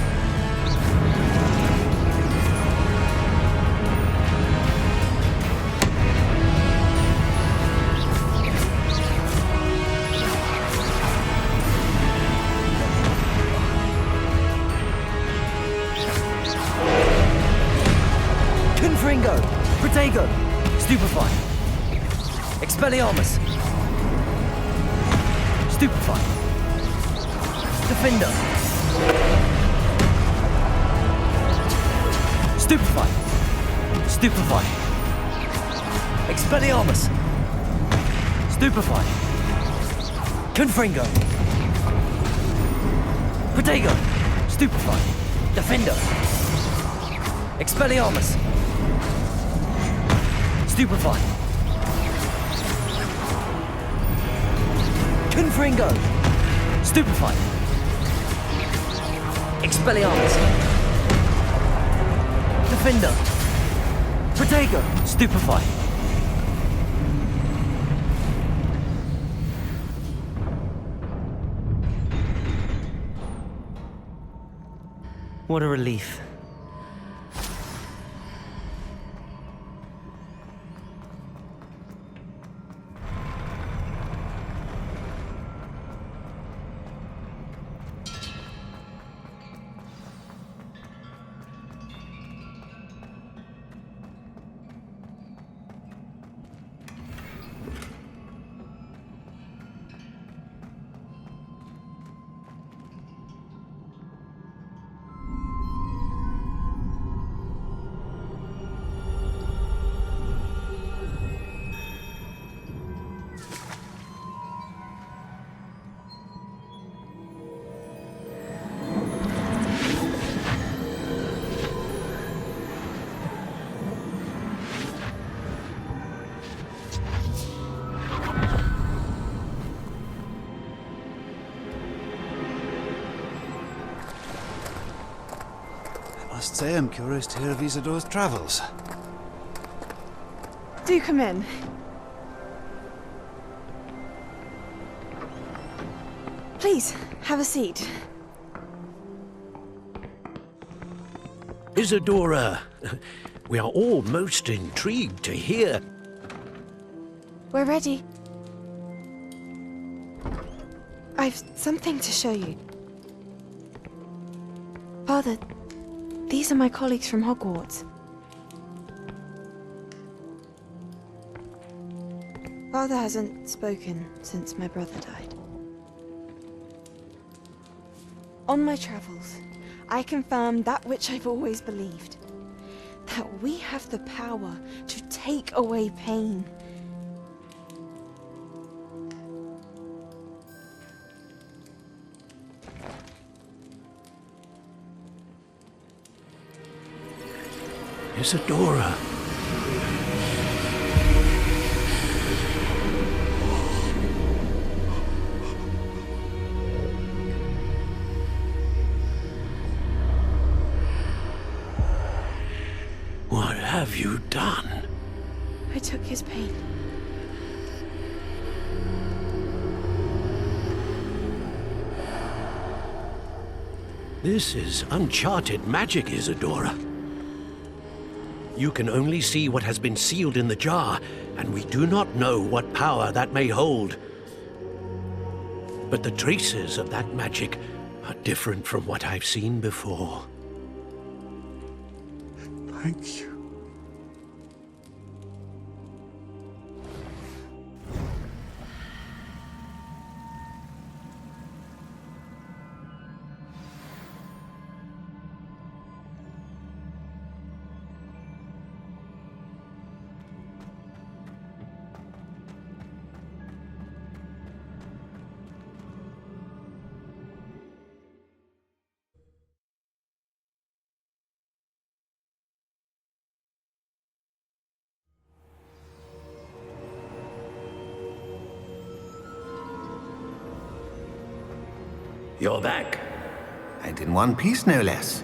Confringo! Protego! Stupefy! Expelliarmus! Stupefy! Defendo! Stupefy! Stupefy! Expelliarmus! Stupefy! Confringo! Protego! Stupefy! Defendo! Expelliarmus! Stupefy! Confringo! Stupefy! Expelliarmus! Defendo! Protego! Stupefy! What a relief. I must say I'm curious to hear of Isidore's travels. Do come in. Please, have a seat. Isidora, we are all most intrigued to hear. We're ready. I've something to show you. Father, these are my colleagues from Hogwarts. Father hasn't spoken since my brother died. On my travels, I confirmed that which I've always believed. That we have the power to take away pain. Isadora. What have you done? I took his pain. This is uncharted magic, Isadora. You can only see what has been sealed in the jar, and we do not know what power that may hold. But the traces of that magic are different from what I've seen before. Thank you. You're back. And in one piece, no less.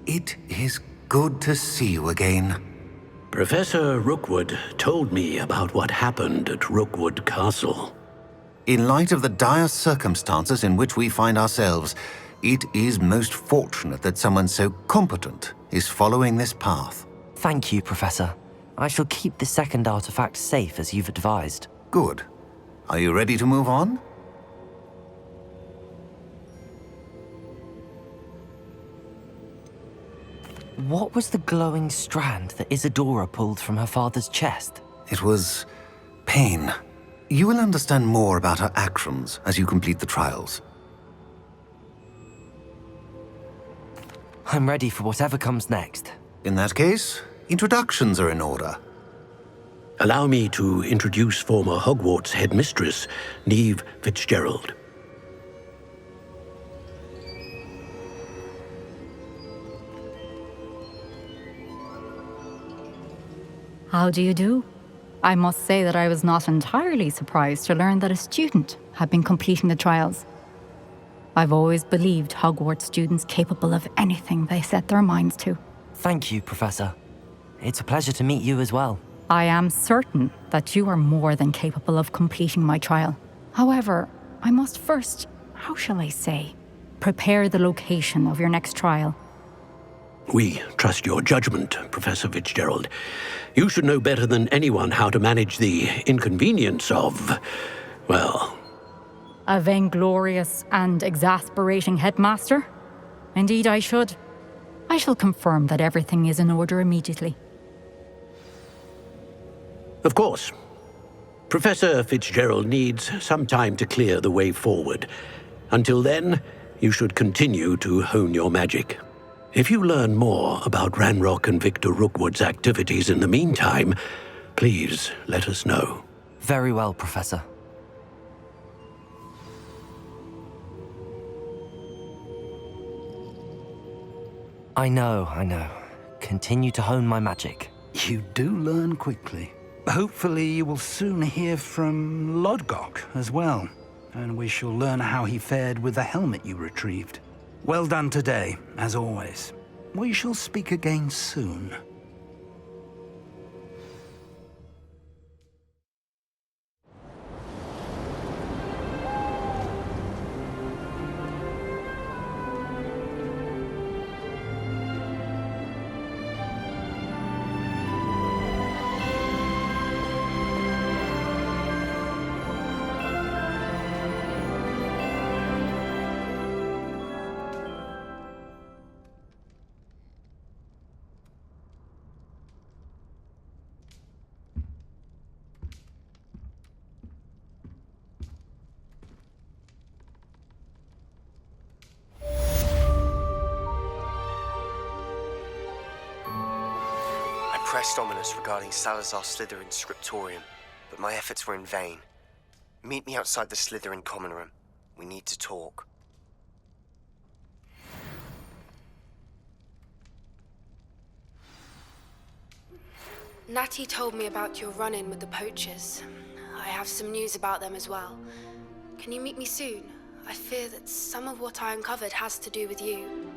It is good to see you again. Professor Rookwood told me about what happened at Rookwood Castle. In light of the dire circumstances in which we find ourselves, it is most fortunate that someone so competent is following this path. Thank you, Professor. I shall keep the second artifact safe as you've advised. Good. Are you ready to move on? What was the glowing strand that Isadora pulled from her father's chest? It was pain. You will understand more about her actions as you complete the trials. I'm ready for whatever comes next. In that case, introductions are in order. Allow me to introduce former Hogwarts headmistress, Neve Fitzgerald. How do you do? I must say that I was not entirely surprised to learn that a student had been completing the trials. I've always believed Hogwarts students capable of anything they set their minds to. Thank you, Professor. It's a pleasure to meet you as well. I am certain that you are more than capable of completing my trial. However, I must first, how shall I say, prepare the location of your next trial. We trust your judgment, Professor Fitzgerald. You should know better than anyone how to manage the inconvenience of, well... A vainglorious and exasperating headmaster? Indeed I should. I shall confirm that everything is in order immediately. Of course. Professor Fitzgerald needs some time to clear the way forward. Until then, you should continue to hone your magic. If you learn more about Ranrock and Victor Rookwood's activities in the meantime, please let us know. Very well, Professor. I know. Continue to hone my magic. You do learn quickly. Hopefully you will soon hear from Lodgok as well, and we shall learn how he fared with the helmet you retrieved. Well done today, as always. We shall speak again soon. I pressed Ominous regarding Salazar Slytherin's scriptorium, but my efforts were in vain. Meet me outside the Slytherin common room. We need to talk. Natty told me about your run-in with the poachers. I have some news about them as well. Can you meet me soon? I fear that some of what I uncovered has to do with you.